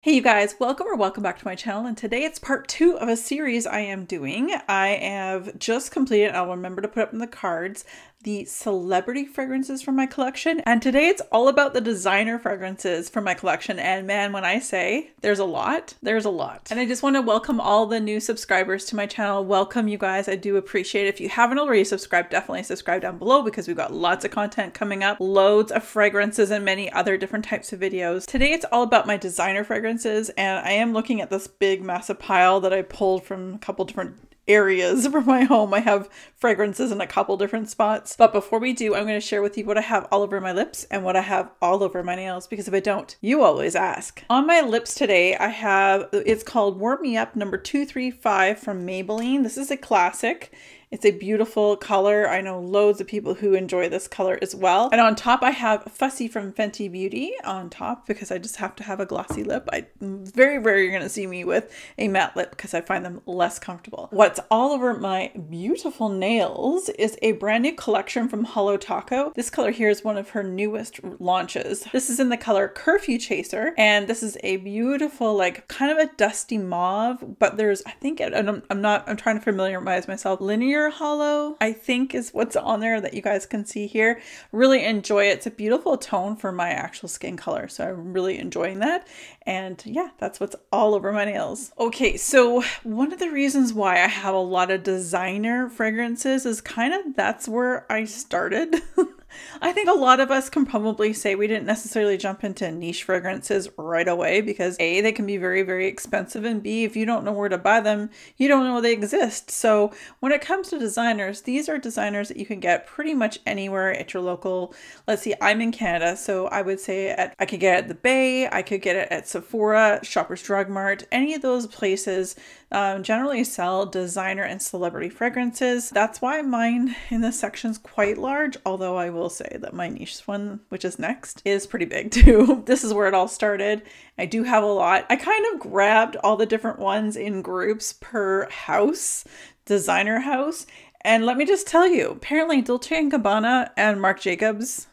Hey you guys, welcome back to my channel, and today it's part 2 of a series I am doing. I have just completed, I'll remember to put up in the cards, the celebrity fragrances from my collection, and today it's all about the designer fragrances from my collection. And man, when I say there's a lot. And I just want to welcome all the new subscribers to my channel. Welcome you guys, I do appreciate it. If you haven't already subscribed, definitely subscribe down below because we've got lots of content coming up, loads of fragrances and many other different types of videos. Today it's all about my designer fragrances, and I am looking at this big massive pile that I pulled from a couple different areas from my home. I have fragrances in a couple different spots. But before we do, I'm going to share with you what I have all over my lips and what I have all over my nails, because if I don't, you always ask. On my lips today, I have, it's called Warm Me Up number 235 from Maybelline. This is a classic. It's a beautiful color. I know loads of people who enjoy this color as well. And on top, I have Fussy from Fenty Beauty on top because I just have to have a glossy lip. Very rarely you're going to see me with a matte lip because I find them less comfortable. What's all over my beautiful nails is a brand new collection from Holo Taco. This color here is one of her newest launches. This is in the color Curfew Chaser, and this is a beautiful, like kind of a dusty mauve, but there's, I think, I'm trying to familiarize myself, linear hollow, I think is what's on there that you guys can see here. Really enjoy it. It's a beautiful tone for my actual skin color, so I'm really enjoying that. And yeah, that's what's all over my nails. Okay, so one of the reasons why I have a lot of designer fragrances is kind of that's where I started. I think a lot of us can probably say we didn't necessarily jump into niche fragrances right away because A, they can be very, very expensive, and B, if you don't know where to buy them, you don't know they exist. So when it comes to designers, these are designers that you can get pretty much anywhere at your local, let's see, I'm in Canada, so I would say I could get it at the Bay, I could get it at Sephora, Shoppers Drug Mart, any of those places generally sell designer and celebrity fragrances. That's why mine in this section is quite large, although I will say that my niche one, which is next, is pretty big too. This is where it all started. I do have a lot. I kind of grabbed all the different ones in groups per house, designer house, and let me just tell you, apparently Dolce & Gabbana and Marc Jacobs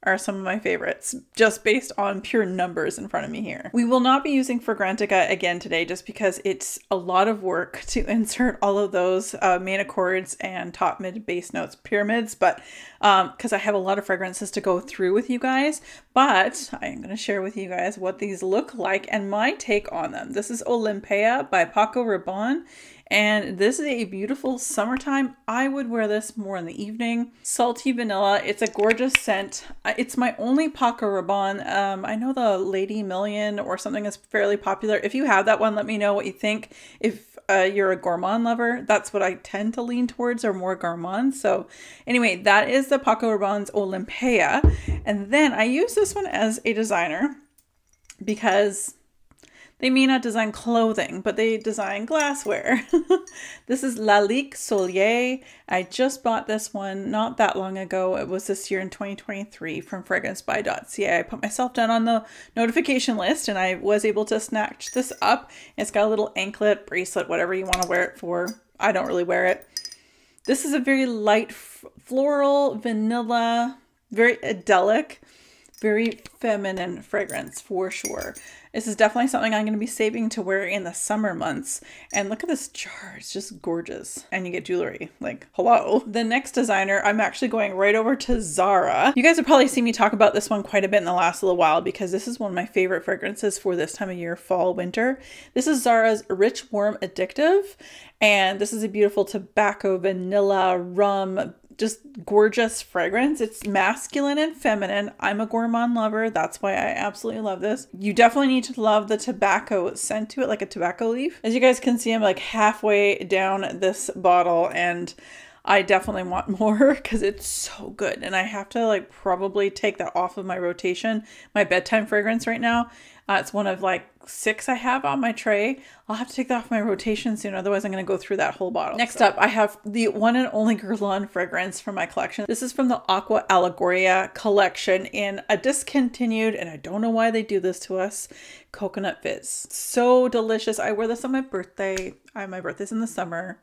are some of my favorites, just based on pure numbers in front of me here. We will not be using Fragrantica again today just because it's a lot of work to insert all of those main accords and top, mid, base notes pyramids, but because I have a lot of fragrances to go through with you guys, but I am going to share with you guys what these look like and my take on them. This is Olympea by Paco Rabanne. And this is a beautiful summertime. I would wear this more in the evening. Salty vanilla. It's a gorgeous scent. It's my only Paco Rabanne. I know the Lady Million or something is fairly popular. If you have that one, let me know what you think. If you're a gourmand lover, that's what I tend to lean towards, or more gourmand. So anyway, that is the Paco Rabanne's Olympea. And then I use this one as a designer because they may not design clothing, but they design glassware. This is Lalique Solier. I just bought this one not that long ago. It was this year in 2023 from fragrancebuy.ca. I put myself down on the notification list and I was able to snatch this up. It's got a little anklet, bracelet, whatever you want to wear it for. I don't really wear it. This is a very light floral, vanilla, very idyllic, very feminine fragrance for sure. This is definitely something I'm going to be saving to wear in the summer months. And look at this jar. It's just gorgeous. And you get jewelry. Like, hello. The next designer, I'm actually going right over to Zara. You guys have probably seen me talk about this one quite a bit in the last little while because this is one of my favorite fragrances for this time of year, fall, winter. This is Zara's Rich, Warm, Addictive. And this is a beautiful tobacco, vanilla, rum, just gorgeous fragrance. It's masculine and feminine. I'm a gourmand lover. That's why I absolutely love this. You definitely need to love the tobacco scent to it, like a tobacco leaf. As you guys can see, I'm like halfway down this bottle and I definitely want more because it's so good. And I have to like probably take that off of my rotation. My bedtime fragrance right now. It's one of like 6 I have on my tray. I'll have to take that off my rotation soon. Otherwise I'm going to go through that whole bottle. Next up, I have the one and only Guerlain fragrance from my collection. This is from the Aqua Allegoria collection in a discontinued, and I don't know why they do this to us, coconut fizz. So delicious. I wear this on my birthday. My birthday's in the summer.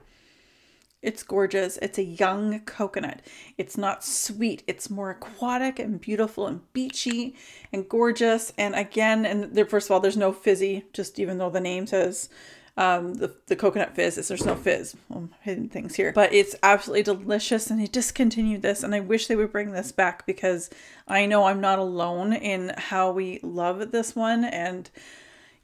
It's gorgeous. It's a young coconut. It's not sweet. It's more aquatic and beautiful and beachy and gorgeous. And again, and there, first of all, there's no fizzy, just even though the name says the coconut fizz, there's no fizz. Well, hidden things here, but it's absolutely delicious. And they discontinued this, and I wish they would bring this back, because I know I'm not alone in how we love this one. And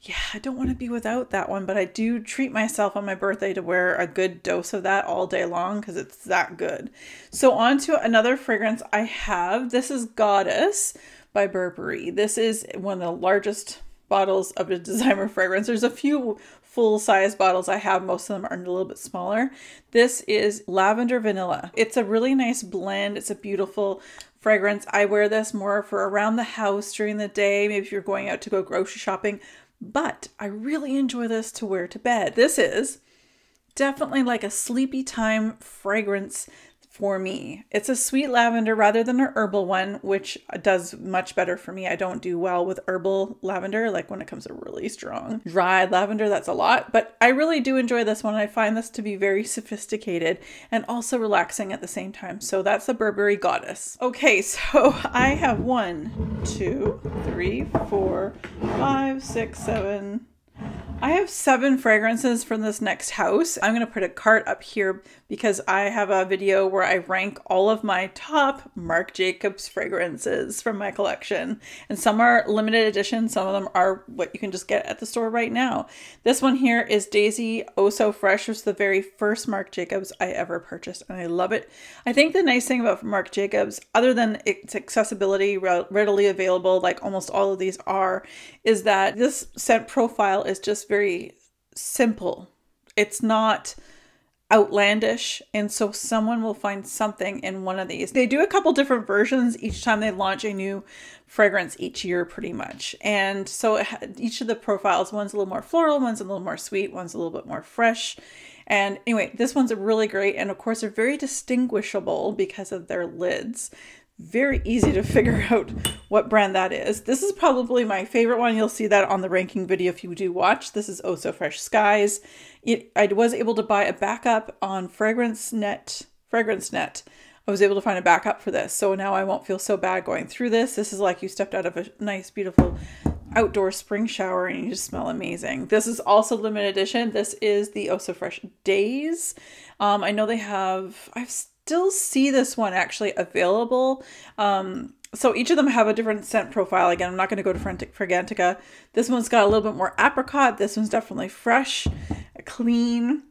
yeah, I don't want to be without that one, but I do treat myself on my birthday to wear a good dose of that all day long, because it's that good. So on to another fragrance I have. This is Goddess by Burberry. This is one of the largest bottles of a designer fragrance. There's a few full-size bottles I have. Most of them are a little bit smaller. This is Lavender Vanilla. It's a really nice blend. It's a beautiful fragrance. I wear this more for around the house during the day, maybe if you're going out to go grocery shopping. But I really enjoy this to wear to bed. This is definitely like a sleepy time fragrance for me. It's a sweet lavender rather than an herbal one, which does much better for me. I don't do well with herbal lavender, like when it comes to really strong dry lavender, that's a lot. But I really do enjoy this one. I find this to be very sophisticated and also relaxing at the same time. So that's the Burberry Goddess. Okay, so I have 1, 2, 3, 4, 5, 6, 7. I have 7 fragrances from this next house. I'm going to put a cart up here because I have a video where I rank all of my top Marc Jacobs fragrances from my collection. And some are limited edition. Some of them are what you can just get at the store right now. This one here is Daisy Oh So Fresh, which was the very first Marc Jacobs I ever purchased, and I love it. I think the nice thing about Marc Jacobs, other than its accessibility, readily available, like almost all of these are, is that this scent profile is just very simple. It's not outlandish, and so someone will find something in one of these. They do a couple different versions each time they launch a new fragrance each year pretty much, and so each of the profiles, one's a little more floral, one's a little more sweet, one's a little bit more fresh. And anyway, this one's really great, and of course they're very distinguishable because of their lids. Very easy to figure out what brand that is. This is probably my favorite one. You'll see that on the ranking video if you do watch. This is Oh So Fresh Skies. I was able to buy a backup on FragranceNet. I was able to find a backup for this, so now I won't feel so bad going through this. This is like you stepped out of a nice, beautiful outdoor spring shower and you just smell amazing. This is also limited edition. This is the Oh So Fresh Days. I know they have, I still see this one actually available. So each of them have a different scent profile. Again, I'm not going to go to Fragrantica. This one's got a little bit more apricot. This one's definitely fresh, clean.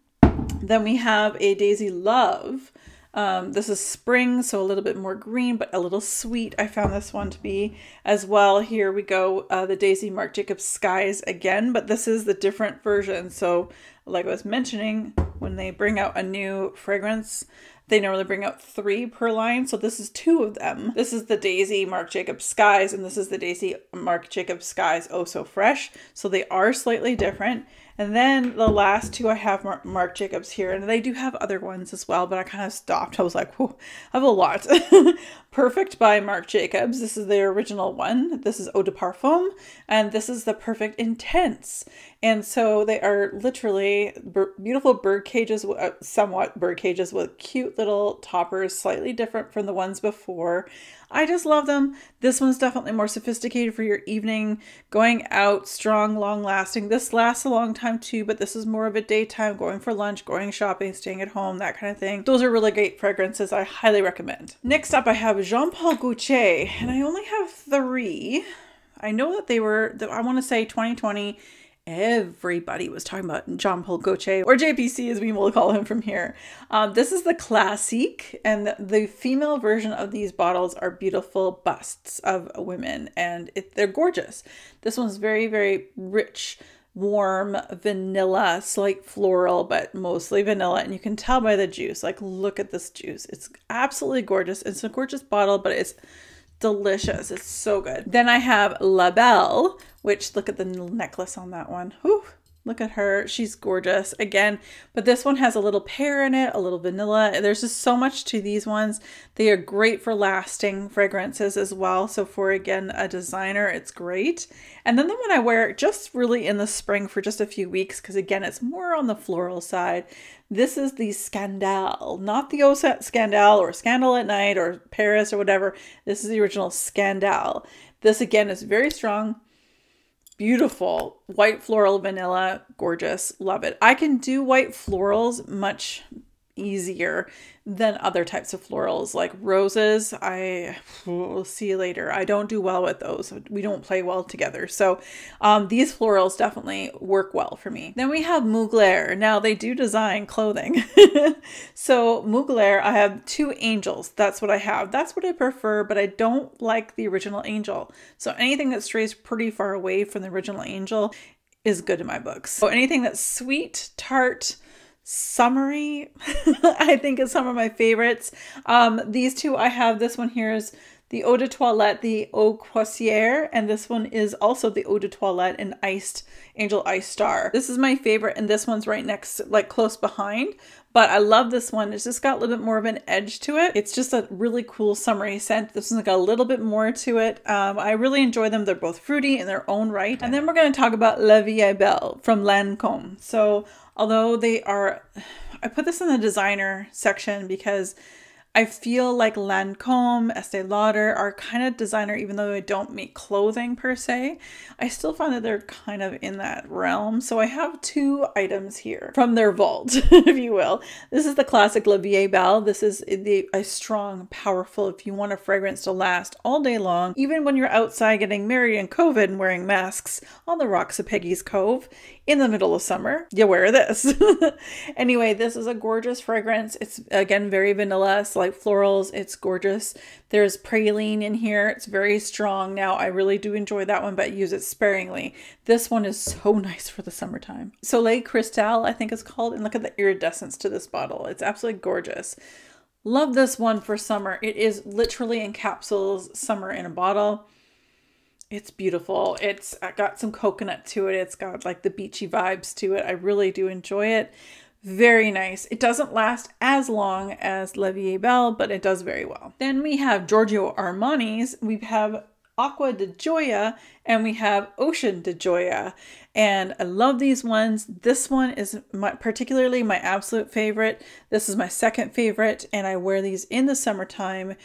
Then we have a Daisy Love. This is spring, so a little bit more green, but a little sweet. I found this one to be as well. Here we go, the Daisy Marc Jacobs Skies again, but this is the different version. So like I was mentioning, when they bring out a new fragrance, they normally bring out 3 per line. So this is 2 of them. This is the Daisy Marc Jacobs Skies, and this is the Daisy Marc Jacobs Skies Oh So Fresh. So they are slightly different. And then the last 2 I have Marc Jacobs here, and they do have other ones as well, but I kind of stopped. I was like, whoa, I have a lot. Perfect by Marc Jacobs. This is the original one. This is Eau de Parfum, and this is the Perfect Intense. And so they are literally beautiful bird cages, somewhat bird cages with cute little toppers, slightly different from the ones before. I just love them. This one's definitely more sophisticated for your evening, going out, strong, long lasting. This lasts a long time too, but this is more of a daytime, going for lunch, going shopping, staying at home, that kind of thing. Those are really great fragrances. I highly recommend. Next up, I have Jean Paul Gaultier, and I only have 3. I know that they were, I want to say 2020, everybody was talking about Jean Paul Gaultier, or JPC as we will call him from here. This is the Classique, and the female version of these bottles are beautiful busts of women, and they're gorgeous. This one's very, very rich, warm vanilla, slight floral, but mostly vanilla, and you can tell by the juice. Like, look at this juice. It's absolutely gorgeous. It's a gorgeous bottle, but it's delicious. It's so good. Then I have La Belle, which, look at the necklace on that one. Whew. Look at her. She's gorgeous again, but this one has a little pear in it, a little vanilla. There's just so much to these ones. They are great for lasting fragrances as well. So for, again, a designer, it's great. And then the one I wear just really in the spring for just a few weeks, because again, it's more on the floral side. This is the Scandale, not the Osset Scandale or Scandal at Night or Paris or whatever. This is the original Scandale. This again is very strong. Beautiful white floral vanilla, gorgeous, love it. I can do white florals much easier than other types of florals like roses. We'll see you later. I don't do well with those. We don't play well together. So these florals definitely work well for me. Then we have Mugler. Now they do design clothing. So Mugler, I have 2 angels. That's what I have. That's what I prefer, but I don't like the original angel. So anything that strays pretty far away from the original angel is good in my books. So anything that's sweet, tart, summery, I think is some of my favorites. These 2 I have. This one here is the Eau de Toilette, the Eau Croisière, and this one is also the Eau de Toilette in Angel Ice Star. This is my favorite, and this one's right next, like close behind, but I love this one. It's just got a little bit more of an edge to it. It's just a really cool summery scent. This one's got a little bit more to it. I really enjoy them. They're both fruity in their own right. And then we're going to talk about La Vie est Belle from Lancôme. So although they are, I put this in the designer section because I feel like Lancôme, Estee Lauder are kind of designer, even though they don't make clothing per se. I still find that they're kind of in that realm. So I have 2 items here from their vault, if you will. This is the classic La Vie est Belle. This is a strong, powerful, if you want a fragrance to last all day long, even when you're outside getting married in COVID and wearing masks on the rocks of Peggy's Cove in the middle of summer, you wear this. Anyway, this is a gorgeous fragrance. It's, again, very vanilla. It's like florals. It's gorgeous. There's praline in here. It's very strong. Now, I really do enjoy that one, but use it sparingly. This one is so nice for the summertime. Soleil Cristal, I think it's called. And look at the iridescence to this bottle. It's absolutely gorgeous. Love this one for summer. It is literally encapsulates summer in a bottle. It's beautiful. It's got some coconut to it. It's got like the beachy vibes to it. I really do enjoy it. Very nice. It doesn't last as long as La Vie est Belle, but it does very well. Then we have Giorgio Armani's. We have Aqua de Gioia and we have Ocean de Gioia. And I love these ones. This one is particularly my absolute favorite. This is my second favorite, and I wear these in the summertime.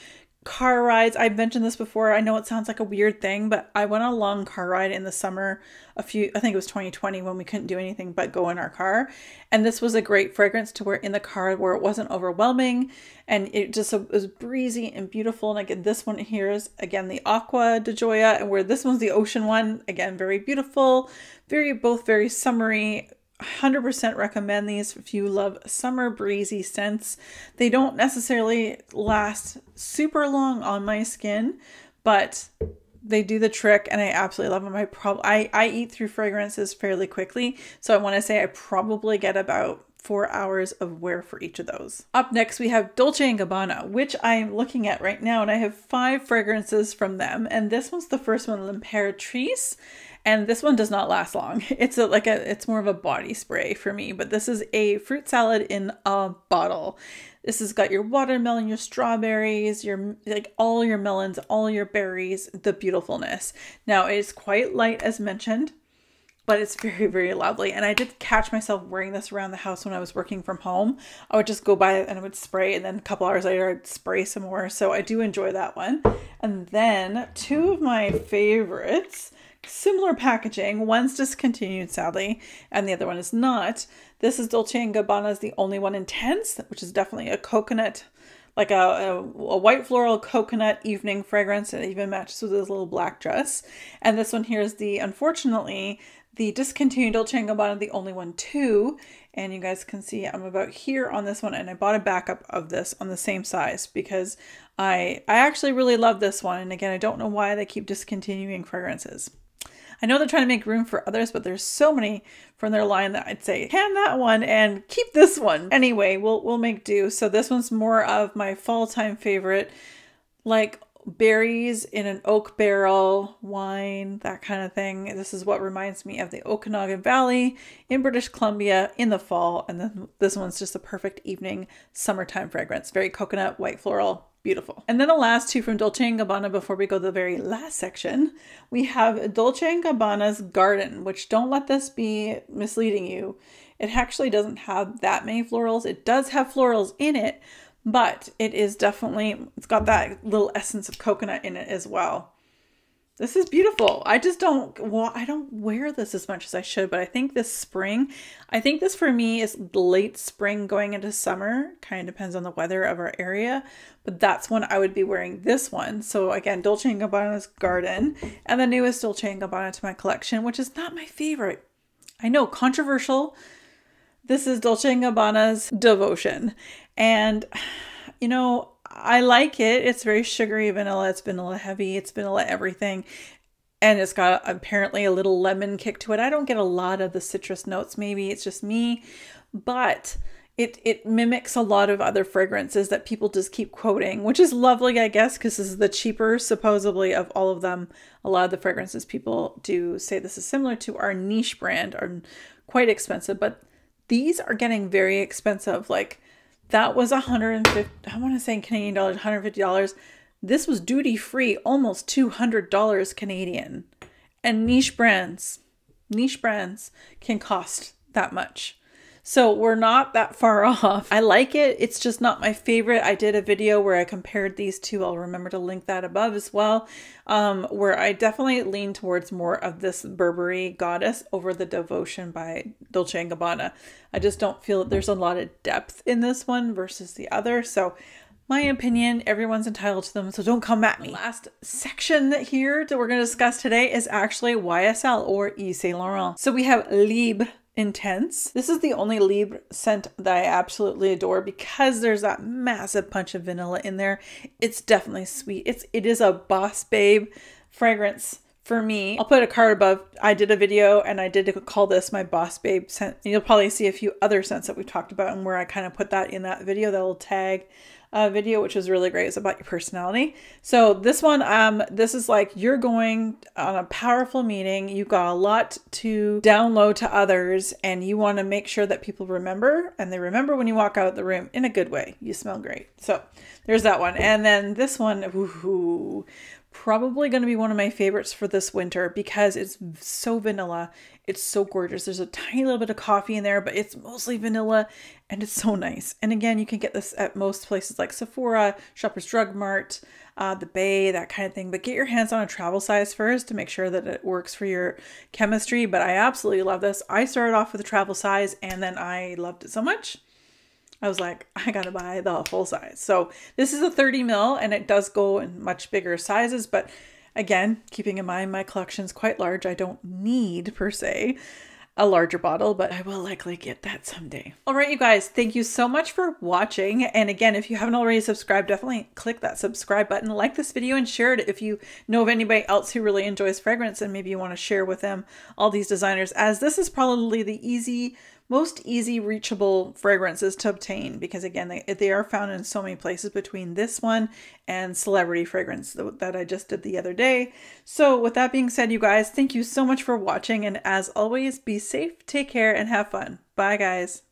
Car rides. I've mentioned this before. I know it sounds like a weird thing, but I went on a long car ride in the summer I think it was 2020 when we couldn't do anything but go in our car. And this was a great fragrance to wear in the car where it wasn't overwhelming and it just was breezy and beautiful. And again, this one here is again the Aqua de Gioia, and where this one's the ocean one. Again, very beautiful, both very summery. 100% recommend these if you love summer breezy scents. They don't necessarily last super long on my skin, but they do the trick and I absolutely love them. I eat through fragrances fairly quickly, so I want to say I probably get about 4 hours of wear for each of those. Up next, we have Dolce & Gabbana, which I'm looking at right now, and I have 5 fragrances from them. And this one's the first one, L'Impératrice. And this one does not last long. It's more of a body spray for me, but this is a fruit salad in a bottle. This has got your watermelon, your strawberries, all your melons, all your berries, the beautifulness. Now it is quite light as mentioned, but it's very, very lovely. And I did catch myself wearing this around the house when I was working from home. I would just go by it and I would spray, and then a couple hours later I'd spray some more. So I do enjoy that one. And then 2 of my favorites, similar packaging. One's discontinued, sadly, and the other one is not. This is Dolce & Gabbana's The Only One Intense, which is definitely a coconut, like a white floral coconut evening fragrance. It even matches with this little black dress. And this one here is unfortunately, the discontinued Dolce & Gabbana The Only One 2. And you guys can see I'm about here on this one, and I bought a backup of this on the same size because I actually really love this one. And again, I don't know why they keep discontinuing fragrances. I know they're trying to make room for others, but there's so many from their line that I'd say, can that one and keep this one. Anyway, we'll make do. So this one's more of my fall time favorite, like berries in an oak barrel, wine, that kind of thing. This is what reminds me of the Okanagan Valley in British Columbia in the fall. And then this one's just a perfect evening summertime fragrance. Very coconut, white floral, beautiful. And then the last two from Dolce & Gabbana before we go to the very last section, we have Dolce & Gabbana's Garden, which don't let this be misleading you. It actually doesn't have that many florals. It does have florals in it, but it is definitely, it's got that little essence of coconut in it as well. This is beautiful. I don't wear this as much as I should, but I think this spring, I think this for me is late spring going into summer. Kind of depends on the weather of our area, but that's when I would be wearing this one. So again, Dolce & Gabbana's Garden, and the newest Dolce & Gabbana to my collection, which is not my favorite. I know, controversial. This is Dolce & Gabbana's Devotion. And, you know, I like it. It's very sugary vanilla. It's vanilla heavy. It's vanilla everything. And it's got apparently a little lemon kick to it. I don't get a lot of the citrus notes. Maybe it's just me. But it mimics a lot of other fragrances that people just keep quoting, which is lovely, I guess, because this is the cheaper, supposedly, of all of them. A lot of the fragrances people do say this is similar to our niche brand are quite expensive, but these are getting very expensive. Like that was $150, I want to say in Canadian dollars, $150. This was duty free, almost $200 Canadian. And niche brands can cost that much. So we're not that far off. I like it. It's just not my favorite. I did a video where I compared these two. I'll remember to link that above as well. Where I definitely lean towards more of this Burberry Goddess over the Devotion by Dolce & Gabbana. I just don't feel that there's a lot of depth in this one versus the other. So my opinion, everyone's entitled to them, so don't come at me. The last section here that we're going to discuss today is actually YSL or Yves Saint Laurent. So we have Libre Intense. This is the only Libre scent that I absolutely adore because there's that massive punch of vanilla in there. It's definitely sweet. It is a boss babe fragrance for me. I'll put a card above. I did a video and I did call this my boss babe scent. You'll probably see a few other scents that we've talked about and where I kind of put that in that video, that little tag video, which was really great. It's about your personality. So this one, this is like you're going on a powerful meeting. You got a lot to download to others and you want to make sure that people remember, and they remember when you walk out of the room in a good way. You smell great. So there's that one. And then this one, ooh, probably going to be one of my favorites for this winter because it's so vanilla. It's so gorgeous. There's a tiny little bit of coffee in there, but it's mostly vanilla and it's so nice. And again, you can get this at most places like Sephora, Shoppers Drug Mart, the Bay, that kind of thing. But get your hands on a travel size first to make sure that it works for your chemistry. But I absolutely love this. I started off with a travel size and then I loved it so much. I was like, I gotta buy the full size. So this is a 30 ml and it does go in much bigger sizes, but again, keeping in mind my collection is quite large. I don't need per se a larger bottle, but I will likely get that someday. All right, you guys, thank you so much for watching. And again, if you haven't already subscribed, definitely click that subscribe button, like this video and share it if you know of anybody else who really enjoys fragrance and maybe you want to share with them all these designers, as this is probably the most easy reachable fragrances to obtain, because again, they are found in so many places between this one and Celebrity Fragrance that I just did the other day. So with that being said, you guys, thank you so much for watching. And as always, be safe, take care, and have fun. Bye, guys.